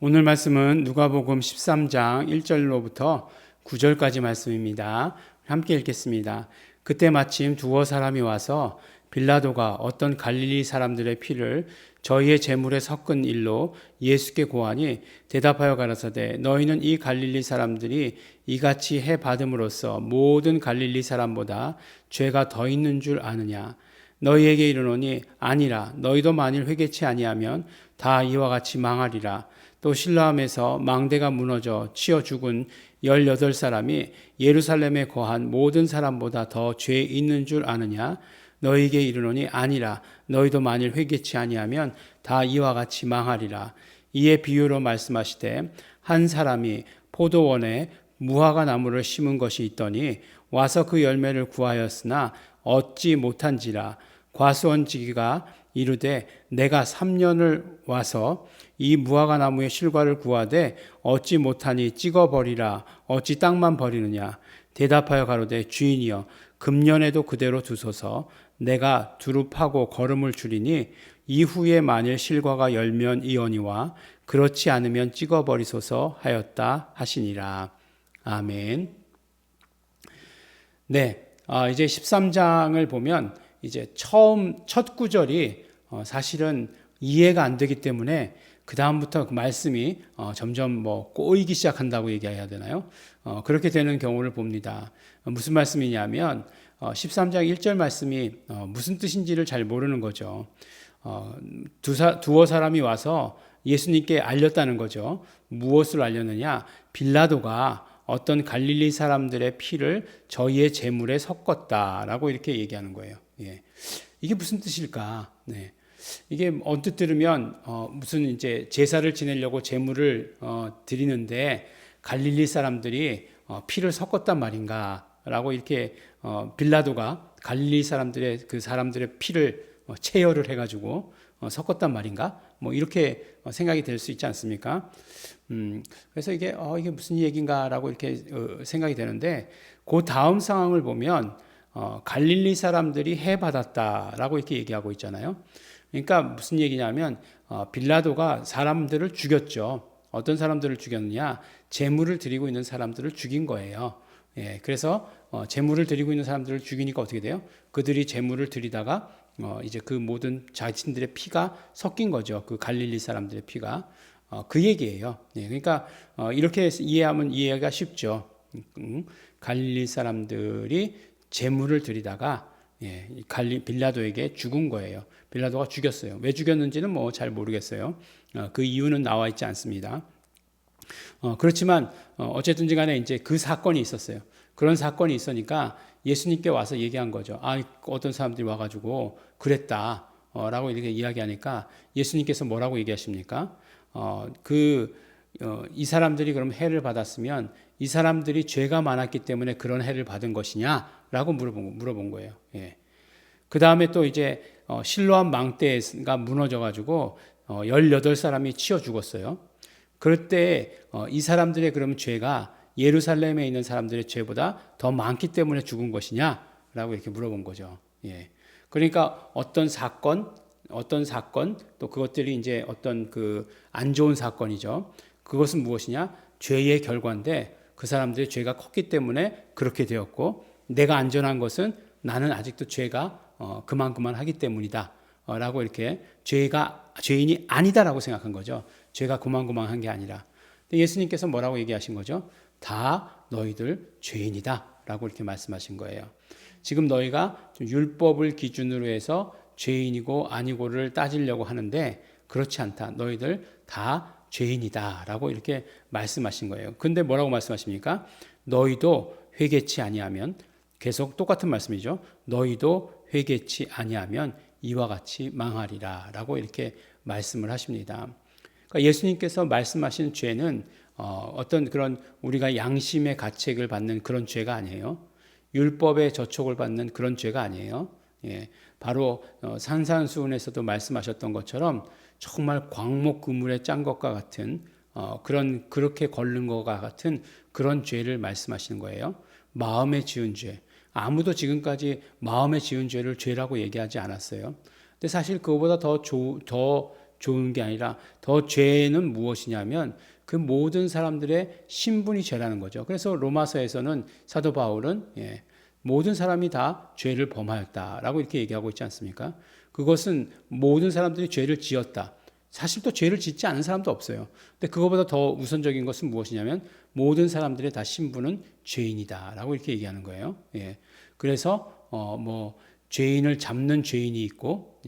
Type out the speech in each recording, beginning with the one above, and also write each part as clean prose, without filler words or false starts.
오늘 말씀은 누가복음 13장 1절로부터 9절까지 말씀입니다. 함께 읽겠습니다. 그때 마침 두어 사람이 와서 빌라도가 어떤 갈릴리 사람들의 피를 저희의 제물에 섞은 일로 예수께 고하니 대답하여 가라사대 너희는 이 갈릴리 사람들이 이같이 해 받음으로써 모든 갈릴리 사람보다 죄가 더 있는 줄 아느냐. 너희에게 이르노니 아니라. 너희도 만일 회개치 아니하면 다 이와 같이 망하리라. 또 실로암에서 망대가 무너져 치어 죽은 18사람이 예루살렘에 거한 모든 사람보다 더 죄 있는 줄 아느냐. 너희에게 이르노니 아니라. 너희도 만일 회개치 아니하면 다 이와 같이 망하리라. 이에 비유로 말씀하시되 한 사람이 포도원에 무화과 나무를 심은 것이 있더니 와서 그 열매를 구하였으나 얻지 못한지라. 과수원지기가 이르되 내가 3년을 와서 이 무화과 나무의 실과를 구하되 얻지 못하니 찍어버리라. 어찌 땅만 버리느냐. 대답하여 가로되 주인이여 금년에도 그대로 두소서. 내가 두루 파고 거름을 줄이니 이후에 만일 실과가 열면 이언이와 그렇지 않으면 찍어버리소서 하였다 하시니라. 아멘. 네, 이제 13장을 보면 이제 첫 구절이 사실은 이해가 안 되기 때문에 그 다음부터 그 말씀이 점점 꼬이기 시작한다고 얘기해야 되나요? 그렇게 되는 경우를 봅니다. 무슨 말씀이냐면 13장 1절 말씀이 무슨 뜻인지를 잘 모르는 거죠. 두어 사람이 와서 예수님께 알렸다는 거죠. 무엇을 알렸느냐? 빌라도가 어떤 갈릴리 사람들의 피를 저희의 제물에 섞었다라고 이렇게 얘기하는 거예요. 예. 이게 무슨 뜻일까? 네. 이게 언뜻 들으면 무슨 이제 제사를 지내려고 제물을 드리는데 갈릴리 사람들이 피를 섞었단 말인가라고 이렇게 빌라도가 갈릴리 사람들의 그 사람들의 피를 체열을 해가지고 섞었단 말인가? 뭐 이렇게 생각이 될 수 있지 않습니까? 그래서 이게 무슨 얘기인가라고 이렇게 생각이 되는데 그 다음 상황을 보면 갈릴리 사람들이 해 받았다라고 이렇게 얘기하고 있잖아요. 그러니까 무슨 얘기냐면 빌라도가 사람들을 죽였죠. 어떤 사람들을 죽였느냐? 제물을 드리고 있는 사람들을 죽인 거예요. 예, 그래서 제물을 드리고 있는 사람들을 죽이니까 어떻게 돼요? 그들이 제물을 드리다가 이제 그 모든 자신들의 피가 섞인 거죠. 그 갈릴리 사람들의 피가 그 얘기예요. 예, 그러니까 이렇게 이해하면 이해가 쉽죠. 갈릴리 사람들이 제물을 드리다가 빌라도에게 죽은 거예요. 빌라도가 죽였어요. 왜 죽였는지는 잘 모르겠어요. 그 이유는 나와 있지 않습니다. 그렇지만 어쨌든지 간에 이제 그 사건이 있었어요. 그런 사건이 있으니까 예수님께 와서 얘기한 거죠. 어떤 사람들이 와가지고 그랬다. 라고 이렇게 이야기하니까 예수님께서 뭐라고 얘기하십니까? 이 사람들이 그럼 해를 받았으면 이 사람들이 죄가 많았기 때문에 그런 해를 받은 것이냐라고 물어본 거예요. 예. 그 다음에 또 이제 실로암 망대가 무너져가지고 18사람이 치여 죽었어요. 그럴 때 이 사람들의 그럼 죄가 예루살렘에 있는 사람들의 죄보다 더 많기 때문에 죽은 것이냐라고 이렇게 물어본 거죠. 예. 그러니까 어떤 사건 또 그것들이 이제 어떤 그 안 좋은 사건이죠. 그것은 무엇이냐? 죄의 결과인데 그 사람들의 죄가 컸기 때문에 그렇게 되었고 내가 안전한 것은 나는 아직도 죄가 그만하기 때문이다. 라고 이렇게 죄인이 아니다라고 생각한 거죠. 죄가 그만한 게 아니라. 근데 예수님께서 뭐라고 얘기하신 거죠? 다 너희들 죄인이다. 라고 이렇게 말씀하신 거예요. 지금 너희가 율법을 기준으로 해서 죄인이고 아니고를 따지려고 하는데 그렇지 않다. 너희들 다 죄인이다. 라고 이렇게 말씀하신 거예요. 근데 뭐라고 말씀하십니까? 너희도 회개치 아니하면 계속 똑같은 말씀이죠. 너희도 회개치 아니하면 이와 같이 망하리라. 라고 이렇게 말씀을 하십니다. 그러니까 예수님께서 말씀하신 죄는 어떤 그런 우리가 양심의 가책을 받는 그런 죄가 아니에요. 율법의 저촉을 받는 그런 죄가 아니에요. 예, 바로 산산수훈에서도 말씀하셨던 것처럼 정말 광목 그물에 짠 것과 같은 그렇게 걸른 것과 같은 그런 죄를 말씀하시는 거예요. 마음에 지은 죄. 아무도 지금까지 마음에 지은 죄를 죄라고 얘기하지 않았어요. 근데 사실 그거보다 더 좋은 게 아니라 더 죄는 무엇이냐면 그 모든 사람들의 신분이 죄라는 거죠. 그래서 로마서에서는 사도 바울은 모든 사람이 다 죄를 범하였다라고 이렇게 얘기하고 있지 않습니까? 그것은 모든 사람들이 죄를 지었다. 사실 또 죄를 짓지 않은 사람도 없어요. 근데 그거보다 더 우선적인 것은 무엇이냐면 모든 사람들의 다 신분은 죄인이다라고 이렇게 얘기하는 거예요. 그래서 뭐 죄인을 잡는 죄인이 있고,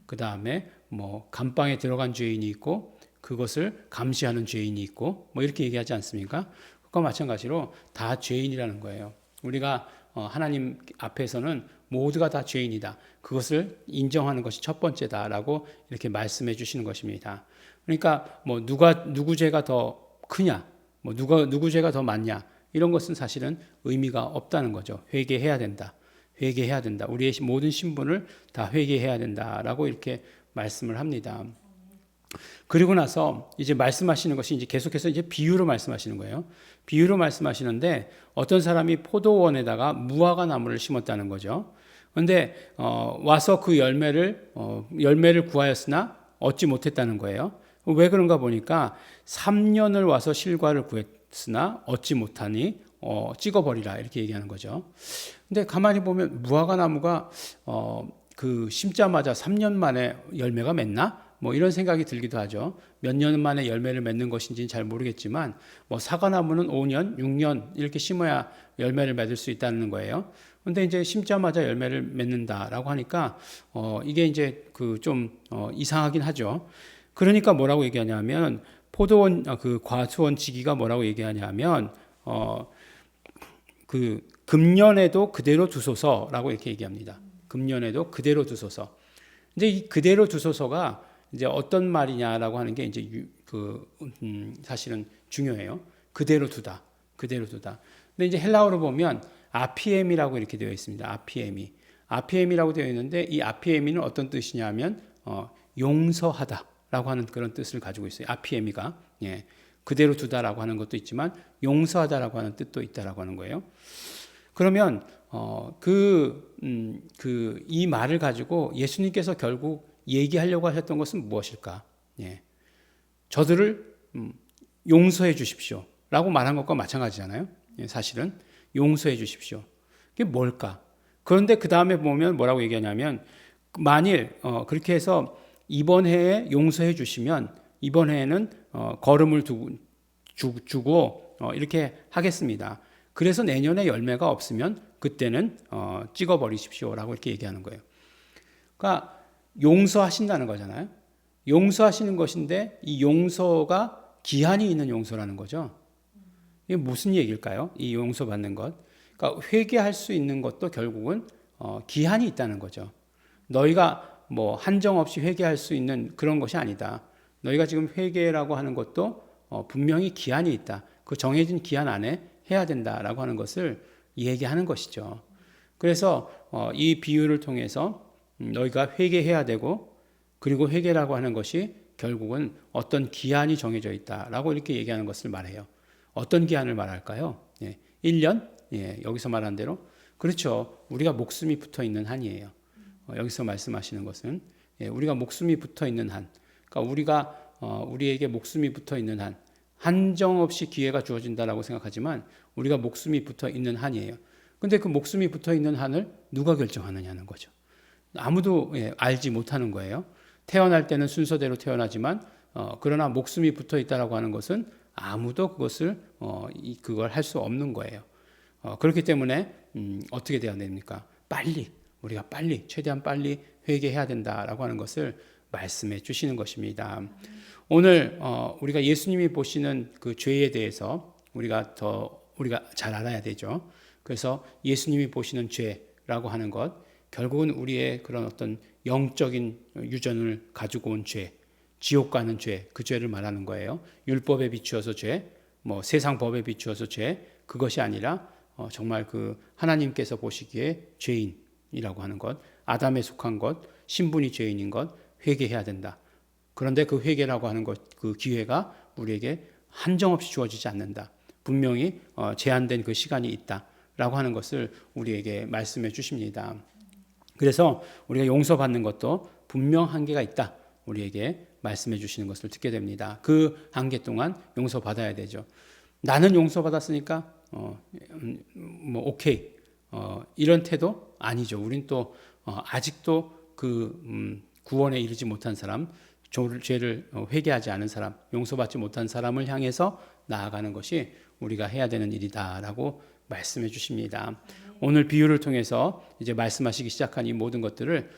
그 다음에 뭐 감방에 들어간 죄인이 있고, 그것을 감시하는 죄인이 있고, 뭐 이렇게 얘기하지 않습니까? 그것과 마찬가지로 다 죄인이라는 거예요. 우리가 하나님 앞에서는 모두가 다 죄인이다. 그것을 인정하는 것이 첫 번째다라고 이렇게 말씀해 주시는 것입니다. 그러니까 뭐 누구 죄가 더 크냐, 뭐 누구 죄가 더 많냐, 이런 것은 사실은 의미가 없다는 거죠. 회개해야 된다. 회개해야 된다. 우리의 모든 신분을 다 회개해야 된다라고 이렇게 말씀을 합니다. 그리고 나서 이제 말씀하시는 것이 이제 계속해서 이제 비유로 말씀하시는 거예요. 비유로 말씀하시는데 어떤 사람이 포도원에다가 무화과 나무를 심었다는 거죠. 그런데 와서 그 열매를 구하였으나 얻지 못했다는 거예요. 왜 그런가 보니까 3년을 와서 실과를 구했으나 얻지 못하니 찍어버리라 이렇게 얘기하는 거죠. 근데 가만히 보면 무화과 나무가 그 심자마자 3년 만에 열매가 맺나? 뭐 이런 생각이 들기도 하죠. 몇 년 만에 열매를 맺는 것인지는 잘 모르겠지만 뭐 사과나무는 5년, 6년 이렇게 심어야 열매를 맺을 수 있다는 거예요. 근데 이제 심자마자 열매를 맺는다라고 하니까 이게 이제 그 좀 이상하긴 하죠. 그러니까 뭐라고 얘기하냐면 포도원 그 과수원 지기가 뭐라고 얘기하냐면 그 금년에도 그대로 두소서라고 이렇게 얘기합니다. 금년에도 그대로 두소서. 이제 이 그대로 두소서가 이제 어떤 말이냐라고 하는 게 이제 사실은 중요해요. 그대로 두다. 그대로 두다. 근데 이제 헬라어로 보면 아피엠이라고 이렇게 되어 있습니다. 아피엠이라고 되어 있는데 이 아피엠이는 어떤 뜻이냐면 용서하다라고 하는 그런 뜻을 가지고 있어요. 아피엠이가 그대로 두다라고 하는 것도 있지만 용서하다라고 하는 뜻도 있다라고 하는 거예요. 그러면 이 말을 가지고 예수님께서 결국 얘기하려고 하셨던 것은 무엇일까? 저들을 용서해 주십시오라고 말한 것과 마찬가지잖아요. 사실은 용서해 주십시오. 그게 뭘까? 그런데 그 다음에 보면 뭐라고 얘기하냐면 만일 그렇게 해서 이번 해에 용서해 주시면 이번 해에는 걸음을 주고 이렇게 하겠습니다. 그래서 내년에 열매가 없으면 그때는 찍어버리십시오라고 이렇게 얘기하는 거예요. 그러니까 용서하신다는 거잖아요. 용서하시는 것인데 이 용서가 기한이 있는 용서라는 거죠. 이게 무슨 얘기일까요? 이 용서받는 것. 그러니까 회개할 수 있는 것도 결국은 기한이 있다는 거죠. 너희가 뭐 한정 없이 회개할 수 있는 그런 것이 아니다. 너희가 지금 회개라고 하는 것도 분명히 기한이 있다. 그 정해진 기한 안에 해야 된다라고 하는 것을 얘기하는 것이죠. 그래서 이 비유를 통해서 너희가 회개해야 되고 그리고 회개라고 하는 것이 결국은 어떤 기한이 정해져 있다라고 이렇게 얘기하는 것을 말해요. 어떤 기한을 말할까요? 1년? 여기서 말한 대로 그렇죠. 우리가 목숨이 붙어 있는 한이에요. 여기서 말씀하시는 것은 우리가 목숨이 붙어 있는 한. 그러니까 우리에게 목숨이 붙어 있는 한. 한정 없이 기회가 주어진다라고 생각하지만 우리가 목숨이 붙어 있는 한이에요. 근데 그 목숨이 붙어 있는 한을 누가 결정하느냐는 거죠. 아무도 알지 못하는 거예요. 태어날 때는 순서대로 태어나지만 그러나 목숨이 붙어 있다라고 하는 것은 아무도 그걸 할 수 없는 거예요. 그렇기 때문에 어떻게 돼야 됩니까? 우리가 최대한 빨리 회개해야 된다라고 하는 것을 말씀해 주시는 것입니다. 오늘 우리가 예수님이 보시는 그 죄에 대해서 우리가 잘 알아야 되죠. 그래서 예수님이 보시는 죄라고 하는 것, 결국은 우리의 그런 어떤 영적인 유전을 가지고 온 죄, 지옥 가는 죄, 그 죄를 말하는 거예요. 율법에 비추어서 죄, 뭐 세상 법에 비추어서 죄, 그것이 아니라 정말 그 하나님께서 보시기에 죄인이라고 하는 것, 아담에 속한 것, 신분이 죄인인 것, 회개해야 된다. 그런데 그 회개라고 하는 것, 그 기회가 우리에게 한정없이 주어지지 않는다. 분명히 제한된 그 시간이 있다라고 하는 것을 우리에게 말씀해 주십니다. 그래서 우리가 용서받는 것도 분명 한계가 있다. 우리에게 말씀해 주시는 것을 듣게 됩니다. 그 한계 동안 용서받아야 되죠. 나는 용서받았으니까 뭐 오케이 이런 태도 아니죠. 우린 또 아직도 그 구원에 이르지 못한 사람, 죄를 회개하지 않은 사람, 용서받지 못한 사람을 향해서 나아가는 것이 우리가 해야 되는 일이다라고 말씀해 주십니다. 오늘 비유를 통해서 이제 말씀하시기 시작한 이 모든 것들을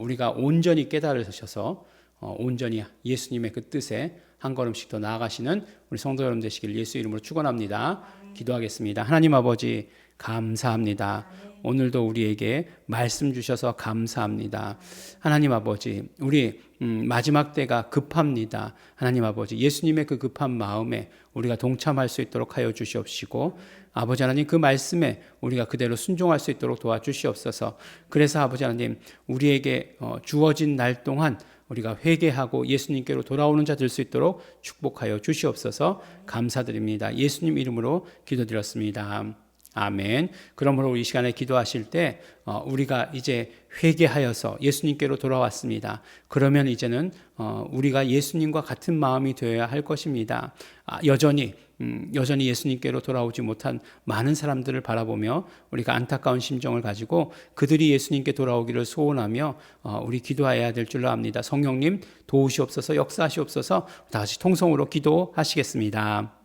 우리가 온전히 깨달으셔서 온전히 예수님의 그 뜻에 한 걸음씩 더 나아가시는 우리 성도 여러분 되시길 예수 이름으로 축원합니다. 기도하겠습니다. 하나님 아버지 감사합니다. 오늘도 우리에게 말씀 주셔서 감사합니다. 하나님 아버지, 우리 마지막 때가 급합니다. 하나님 아버지, 예수님의 그 급한 마음에 우리가 동참할 수 있도록 하여 주시옵시고, 아버지 하나님 그 말씀에 우리가 그대로 순종할 수 있도록 도와주시옵소서. 그래서 아버지 하나님, 우리에게 주어진 날 동안 우리가 회개하고 예수님께로 돌아오는 자 될 수 있도록 축복하여 주시옵소서. 감사드립니다. 예수님 이름으로 기도드렸습니다. 아멘. 그러므로 이 시간에 기도하실 때 우리가 이제 회개하여서 예수님께로 돌아왔습니다. 그러면 이제는 우리가 예수님과 같은 마음이 되어야 할 것입니다. 여전히 예수님께로 돌아오지 못한 많은 사람들을 바라보며 우리가 안타까운 심정을 가지고 그들이 예수님께 돌아오기를 소원하며 우리 기도해야 될 줄로 압니다. 성령님 도우시옵소서, 역사하시옵소서. 다시 통성으로 기도하시겠습니다.